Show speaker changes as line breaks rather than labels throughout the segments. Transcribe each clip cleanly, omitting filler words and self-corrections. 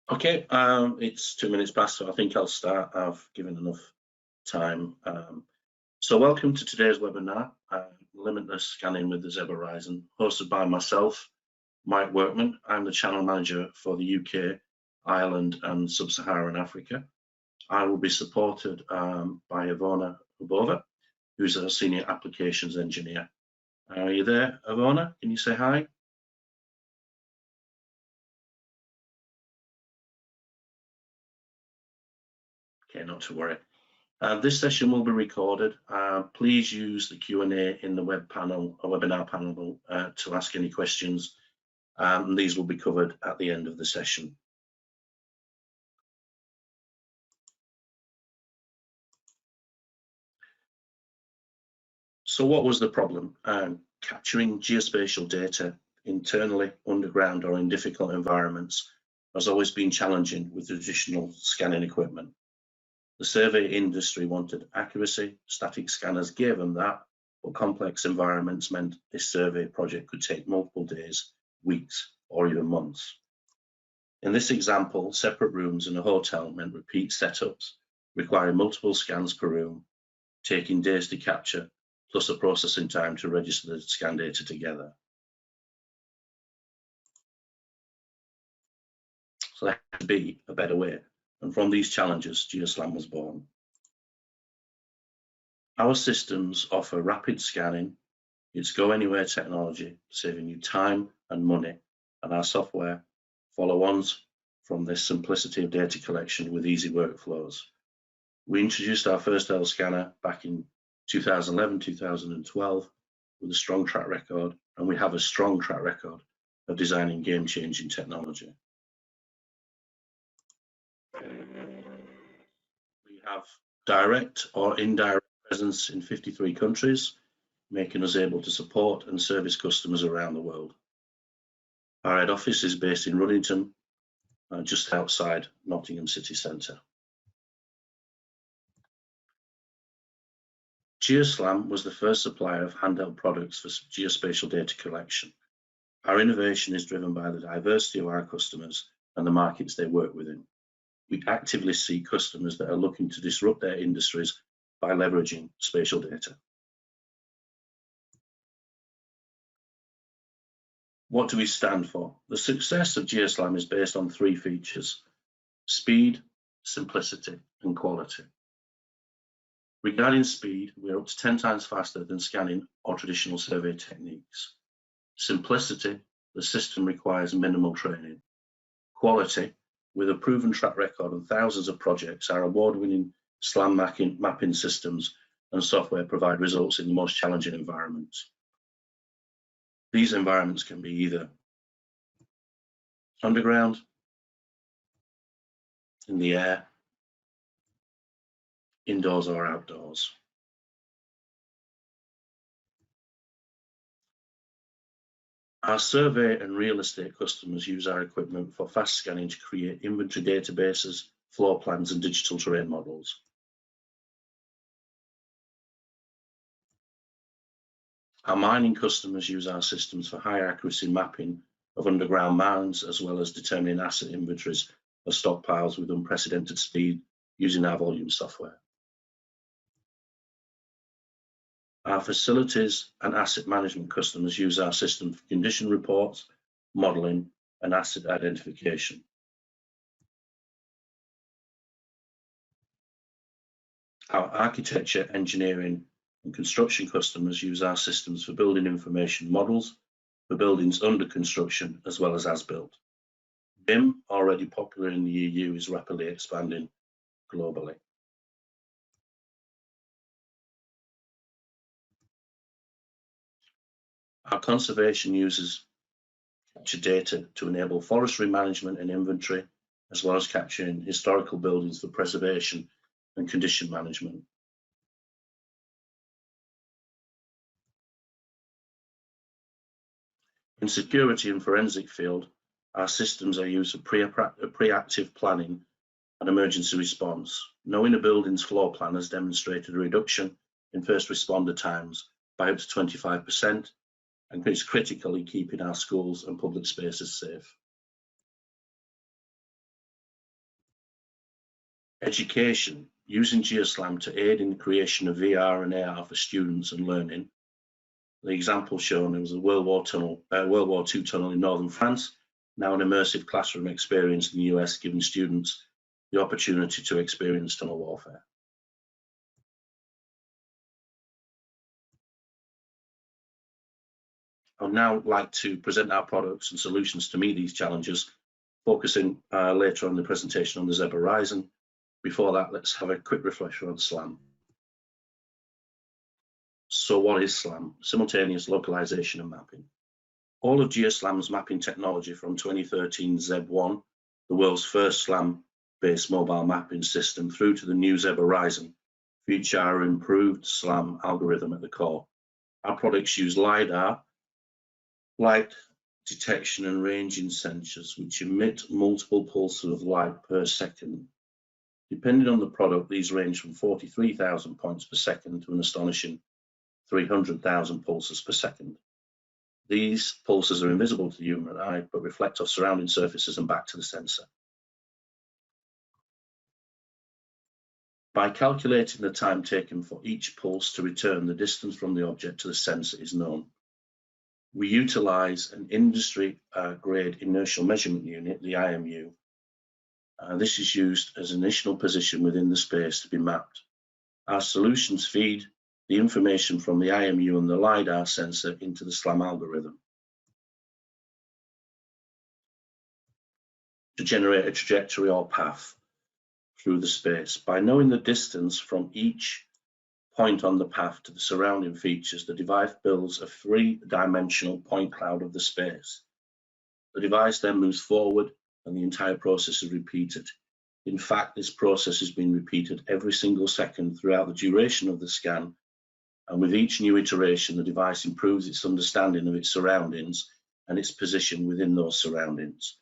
Okay, it's 2 minutes past, so I think I'll start. I've given enough time. So welcome to today's webinar, Limitless Scanning with the ZEB Horizon, hosted by myself, Mike Workman. I'm the channel manager for the UK, Ireland and Sub-Saharan Africa. I will be supported by Ivona Ubova, who's a senior applications engineer. Are you there, Ivona? Can you say hi? Okay, not to worry. This session will be recorded. Please use the Q&A in the webinar panel to ask any questions. And these will be covered at the end of the session. So what was the problem? Capturing geospatial data internally, underground or in difficult environments has always been challenging with traditional scanning equipment. The survey industry wanted accuracy, static scanners gave them that, but complex environments meant this survey project could take multiple days, weeks, or even months. In this example, separate rooms in a hotel meant repeat setups, requiring multiple scans per room, taking days to capture, plus a processing time to register the scan data together. So there had to be a better way. And from these challenges, GeoSLAM was born. Our systems offer rapid scanning, it's go anywhere technology, saving you time and money, and our software follow-ons from this simplicity of data collection with easy workflows. We introduced our first L scanner back in 2011, 2012 with a strong track record, and we have a strong track record of designing game-changing technology. We have direct or indirect presence in 53 countries, making us able to support and service customers around the world. Our head office is based in Runnington, just outside Nottingham city centre. GeoSLAM was the first supplier of handheld products for geospatial data collection. Our innovation is driven by the diversity of our customers and the markets they work within. We actively see customers that are looking to disrupt their industries by leveraging spatial data. What do we stand for? The success of GeoSLAM is based on three features: speed, simplicity, and quality. Regarding speed, we're up to 10 times faster than scanning or traditional survey techniques. Simplicity, the system requires minimal training. Quality, with a proven track record and thousands of projects, our award-winning SLAM mapping systems and software provide results in the most challenging environments. These environments can be either underground, in the air, indoors or outdoors. Our survey and real estate customers use our equipment for fast scanning to create inventory databases, floor plans, and digital terrain models. Our mining customers use our systems for high accuracy mapping of underground mounds, as well as determining asset inventories of stockpiles with unprecedented speed using our volume software. Our facilities and asset management customers use our system for condition reports, modeling, and asset identification. Our architecture, engineering, and construction customers use our systems for building information models for buildings under construction as well as built. BIM, already popular in the EU, is rapidly expanding globally. Our conservation uses capture data to enable forestry management and inventory, as well as capturing historical buildings for preservation and condition management. In security and forensic field, our systems are used for pre-active planning and emergency response. Knowing a building's floor plan has demonstrated a reduction in first responder times by up to 25%, and it's critical in keeping our schools and public spaces safe. Education, using GeoSLAM to aid in the creation of VR and AR for students and learning. The example shown was a World War II tunnel in northern France, now an immersive classroom experience in the US, giving students the opportunity to experience tunnel warfare. I would now like to present our products and solutions to meet these challenges, focusing later on in the presentation on the ZEB Horizon. Before that, let's have a quick refresher on SLAM. So what is SLAM? Simultaneous localization and mapping. All of GeoSLAM's mapping technology from 2013 ZEB1, the world's first SLAM-based mobile mapping system, through to the new ZEB Horizon, feature our improved SLAM algorithm at the core. Our products use LiDAR, light detection and ranging sensors, which emit multiple pulses of light per second. Depending on the product, these range from 43,000 points per second to an astonishing 300,000 pulses per second. These pulses are invisible to the human eye, but reflect off surrounding surfaces and back to the sensor. By calculating the time taken for each pulse to return, the distance from the object to the sensor is known. We utilize an industry-grade inertial measurement unit, the IMU. This is used as an initial position within the space to be mapped. Our solutions feed the information from the IMU and the LiDAR sensor into the SLAM algorithm to generate a trajectory or path through the space. By knowing the distance from each point on the path to the surrounding features, the device builds a three-dimensional point cloud of the space. The device then moves forward and the entire process is repeated. In fact, this process has been repeated every single second throughout the duration of the scan, and with each new iteration, the device improves its understanding of its surroundings and its position within those surroundings.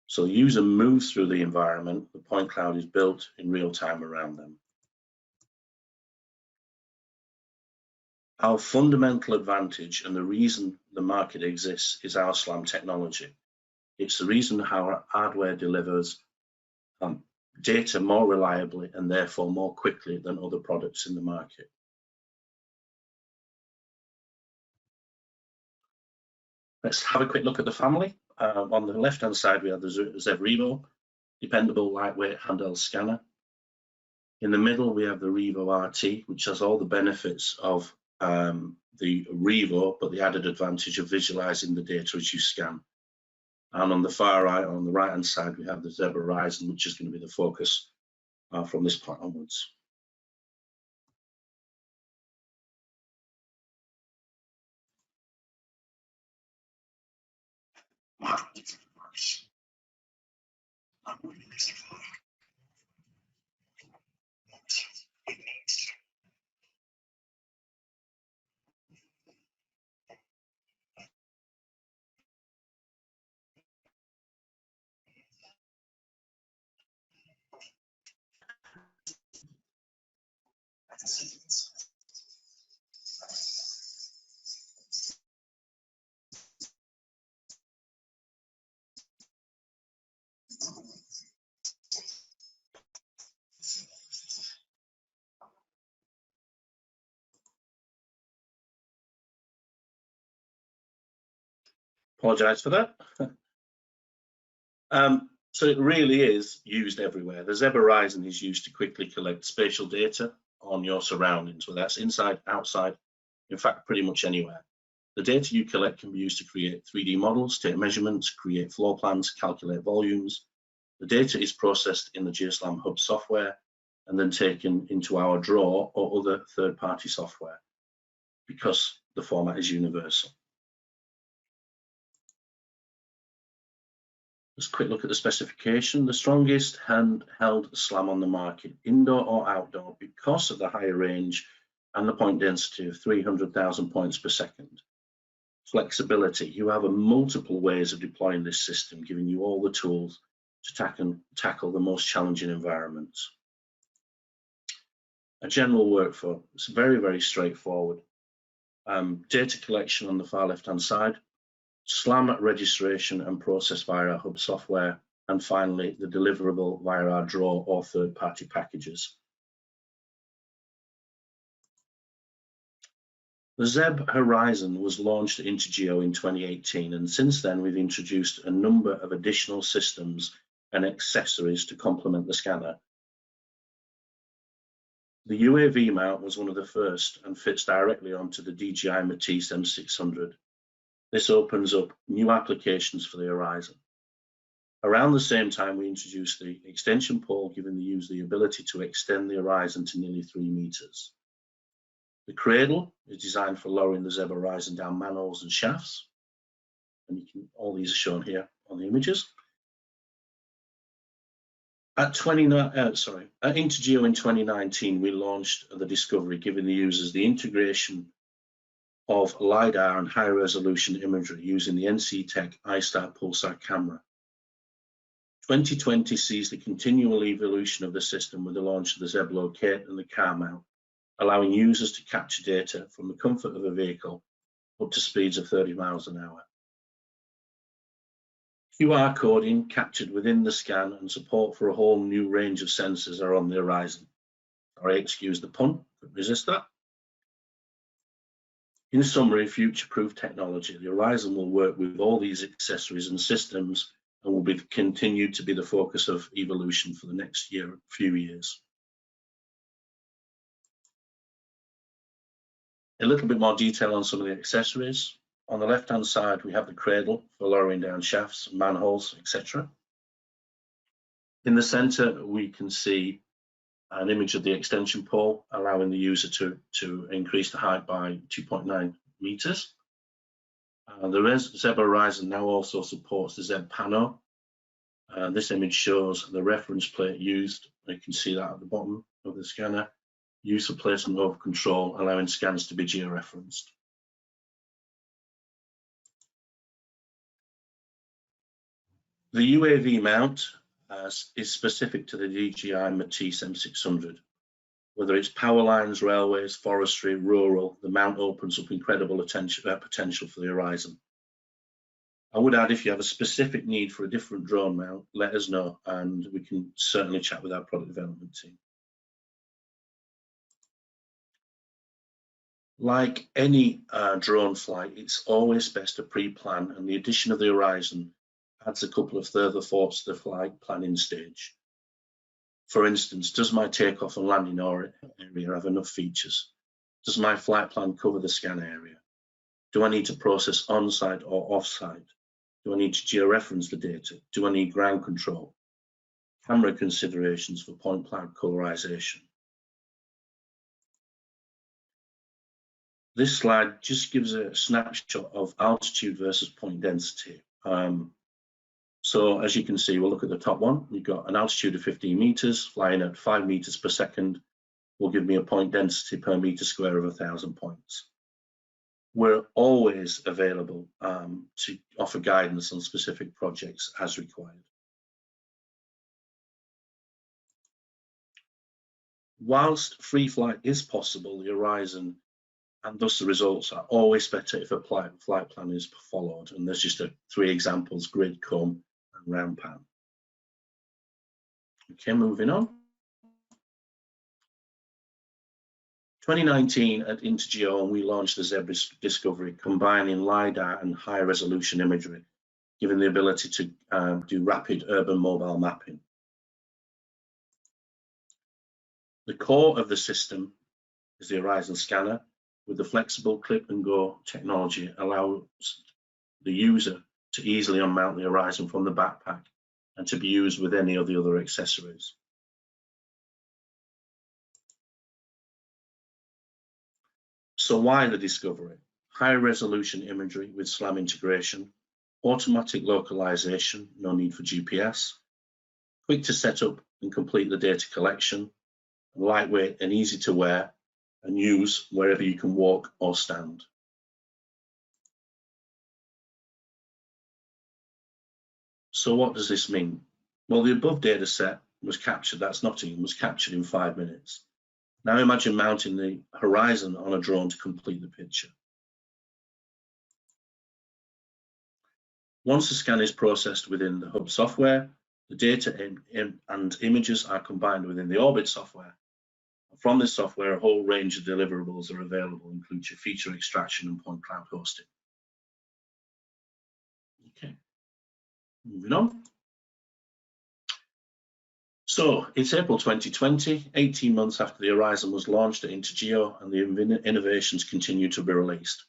So the user moves through the environment, the point cloud is built in real time around them. Our fundamental advantage and the reason the market exists is our SLAM technology. It's the reason how our hardware delivers data more reliably and therefore more quickly than other products in the market. Let's have a quick look at the family. On the left-hand side, we have the ZEB Revo, dependable, lightweight handheld scanner. In the middle, we have the Revo RT, which has all the benefits of the Revo, but the added advantage of visualizing the data as you scan. And on the far right, on the right-hand side, we have the ZEB Horizon, which is going to be the focus from this point onwards. Apologize for that. So it really is used everywhere. The ZEB Horizon is used to quickly collect spatial data on your surroundings, whether that's inside, outside, in fact, pretty much anywhere. The data you collect can be used to create 3D models, take measurements, create floor plans, calculate volumes. The data is processed in the GeoSLAM Hub software and then taken into our Draw or other third-party software because the format is universal. Just a quick look at the specification. The strongest handheld SLAM on the market, indoor or outdoor, because of the higher range and the point density of 300,000 points per second. Flexibility, you have multiple ways of deploying this system, giving you all the tools to tackle the most challenging environments. A general workflow, it's very, very straightforward. Data collection on the far left-hand side, SLAM registration and process via our Hub software, and finally the deliverable via our draw or third-party packages. The ZEB Horizon was launched at InterGeo in 2018, and since then we've introduced a number of additional systems and accessories to complement the scanner. The UAV mount was one of the first and fits directly onto the DJI Matisse M600. This opens up new applications for the Horizon. Around the same time, we introduced the extension pole, giving the user the ability to extend the Horizon to nearly 3 meters. The cradle is designed for lowering the ZEB Horizon down manholes and shafts, and all these are shown here on the images. At InterGeo in 2019, we launched the Discovery, giving the users the integration of LiDAR and high-resolution imagery using the NC-Tech iStar Pulsar camera. 2020 sees the continual evolution of the system with the launch of the ZEB Locate and the car mount, allowing users to capture data from the comfort of a vehicle up to speeds of 30 miles an hour. QR coding captured within the scan and support for a whole new range of sensors are on the Horizon. Sorry, excuse the pun, couldn't resist that. In summary, future-proof technology, the Horizon will work with all these accessories and systems and will continue to be the focus of evolution for the next few years. A little bit more detail on some of the accessories. On the left-hand side, we have the cradle for lowering down shafts, manholes, etc. In the center, we can see an image of the extension pole, allowing the user to increase the height by 2.9 meters. The ZEB Horizon now also supports the ZEB Pano. This image shows the reference plate used. You can see that at the bottom of the scanner. Use for placement over control, allowing scans to be georeferenced. The UAV mount is specific to the DJI Matisse M600. Whether it's power lines, railways, forestry, rural, the mount opens up incredible potential for the Horizon. I would add, if you have a specific need for a different drone mount, let us know and we can certainly chat with our product development team. Like any drone flight, it's always best to pre-plan, and the addition of the Horizon adds a couple of further thoughts to the flight planning stage. For instance, does my takeoff and landing area have enough features? Does my flight plan cover the scan area? Do I need to process on-site or off-site? Do I need to georeference the data? Do I need ground control? Camera considerations for point cloud colorization. This slide just gives a snapshot of altitude versus point density. So as you can see, we'll look at the top one. We've got an altitude of 15 meters, flying at 5 meters per second will give me a point density per meter square of 1,000 points. We're always available to offer guidance on specific projects as required. Whilst free flight is possible, the Horizon and thus the results are always better if a flight plan is followed. And there's just 3 examples: grid, comb, and round pan. Okay, moving on. 2019 at InterGeo, we launched the ZEB Discovery, combining LiDAR and high resolution imagery, giving the ability to do rapid urban mobile mapping. The core of the system is the Horizon scanner, with the flexible clip and go technology allows the user to easily unmount the Horizon from the backpack and to be used with any of the other accessories. So why the Discovery? High resolution imagery with SLAM integration, automatic localization, no need for GPS, quick to set up and complete the data collection, lightweight and easy to wear and use wherever you can walk or stand. So what does this mean? Well, the above data set was captured, that's Nottingham, was captured in 5 minutes. Now imagine mounting the Horizon on a drone to complete the picture. Once the scan is processed within the hub software, The data and images are combined within the Orbit software. From this software, a whole range of deliverables are available, including feature extraction and point cloud hosting. Okay, moving on. So it's April 2020, 18 months after the Horizon was launched at InterGeo, and the innovations continue to be released.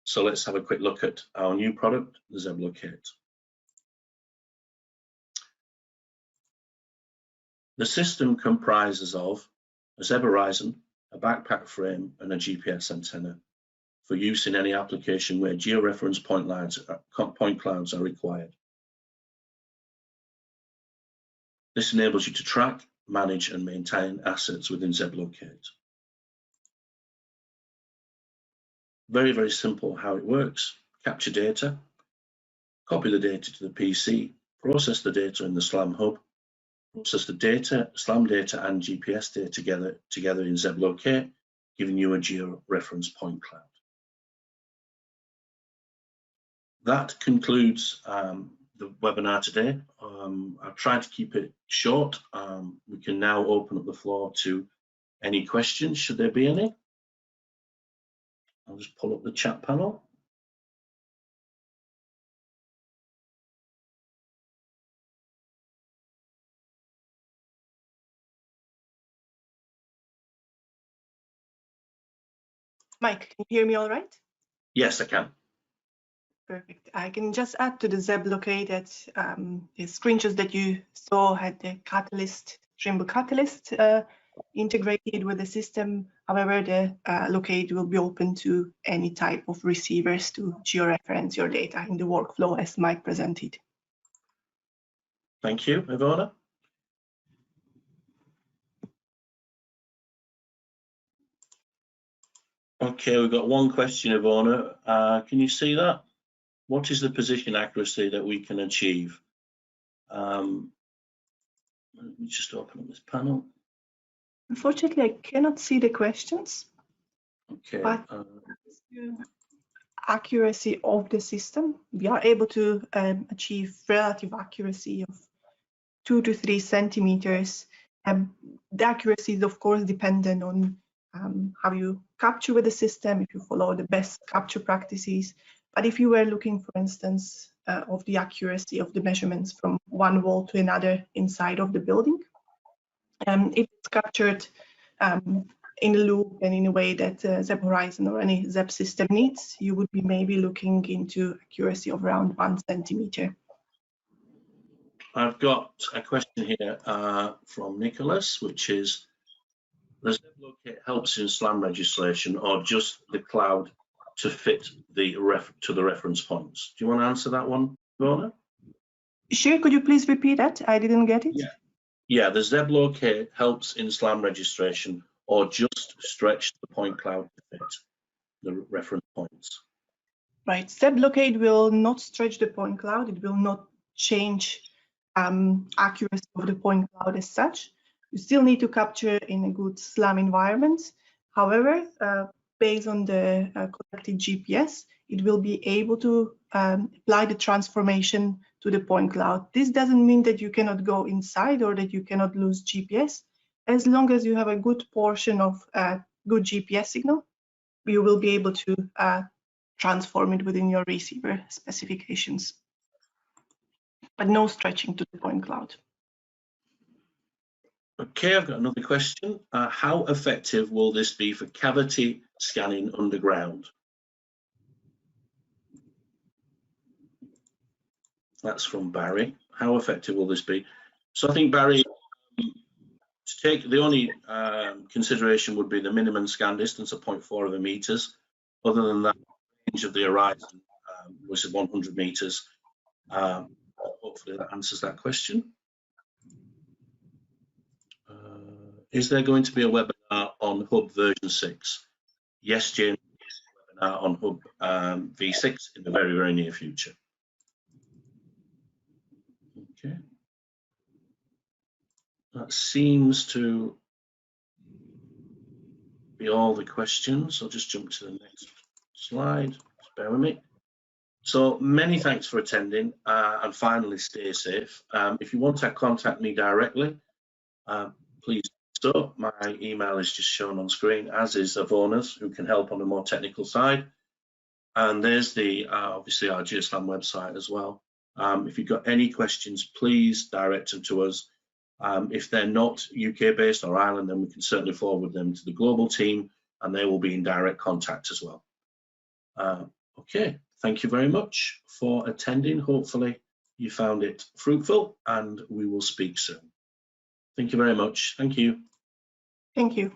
So let's have a quick look at our new product, the ZEB Locate. The system comprises of a ZEB Horizon, a backpack frame, and a GPS antenna for use in any application where georeference point clouds are required. This enables you to track, manage, and maintain assets within ZEB Locate. Very, very simple how it works. Capture data, copy the data to the PC, process the data in the SLAM hub, process the data, SLAM data and GPS data together in ZEB Locate, giving you a georeference point cloud. That concludes the webinar today. I've tried to keep it short. We can now open up the floor to any questions, should there be any. I'll just pull up the chat panel.
Mike, can you hear me all right?
Yes, I can.
Perfect. I can just add to the ZEB Locate that the screenshots that you saw had the catalyst, Trimble catalyst integrated with the system. However, the Locate will be open to any type of receivers to georeference your data in the workflow as Mike presented.
Thank you, Ivona. Okay, we've got one question, Ivona. Can you see that? What is the position accuracy that we can achieve? Let me just open up this panel.
Unfortunately, I cannot see the questions.
Okay.
But accuracy of the system, we are able to achieve relative accuracy of 2 to 3 centimeters. The accuracy is, of course, dependent on how you capture with the system, if you follow the best capture practices. But if you were looking, for instance, of the accuracy of the measurements from one wall to another inside of the building, if it's captured in a loop and in a way that ZEB Horizon or any ZEB system needs, you would be maybe looking into accuracy of around 1 centimeter.
I've got a question here from Nicholas, which is, does ZEB Locate helps in SLAM registration or just the cloud to fit the reference points? Do you want to answer that one, Ivona?
Sure, could you please repeat that? I didn't get it.
Yeah, the ZEB Locate helps in SLAM registration or just stretch the point cloud to fit the reference points.
Right, ZEB Locate will not stretch the point cloud. It will not change accuracy of the point cloud as such. You still need to capture in a good SLAM environment. However, based on the collected GPS, it will be able to apply the transformation to the point cloud. This doesn't mean that you cannot go inside or that you cannot lose GPS. As long as you have a good portion of good GPS signal, you will be able to transform it within your receiver specifications. But no stretching to the point cloud.
Okay, I've got another question. How effective will this be for cavity scanning underground? That's from Barry. How effective will this be? So I think, Barry, to take the only consideration would be the minimum scan distance of 0.4 meters. Other than that, the range of the Horizon was 100 meters. Hopefully that answers that question. Is there going to be a webinar on Hub version 6? Yes, Jane, a webinar on Hub v6 in the very, very near future. Okay. That seems to be all the questions. I'll just jump to the next slide. Just bear with me. So many thanks for attending, and finally stay safe. If you want to contact me directly, please do so. My email is just shown on screen, as is Avona's, who can help on the more technical side. And there's the obviously our GeoSLAM website as well. If you've got any questions, please direct them to us. If they're not UK based or Ireland, then we can certainly forward them to the global team, and they will be in direct contact as well. Okay, thank you very much for attending. Hopefully you found it fruitful, and we will speak soon. Thank you very much. Thank you.
Thank you.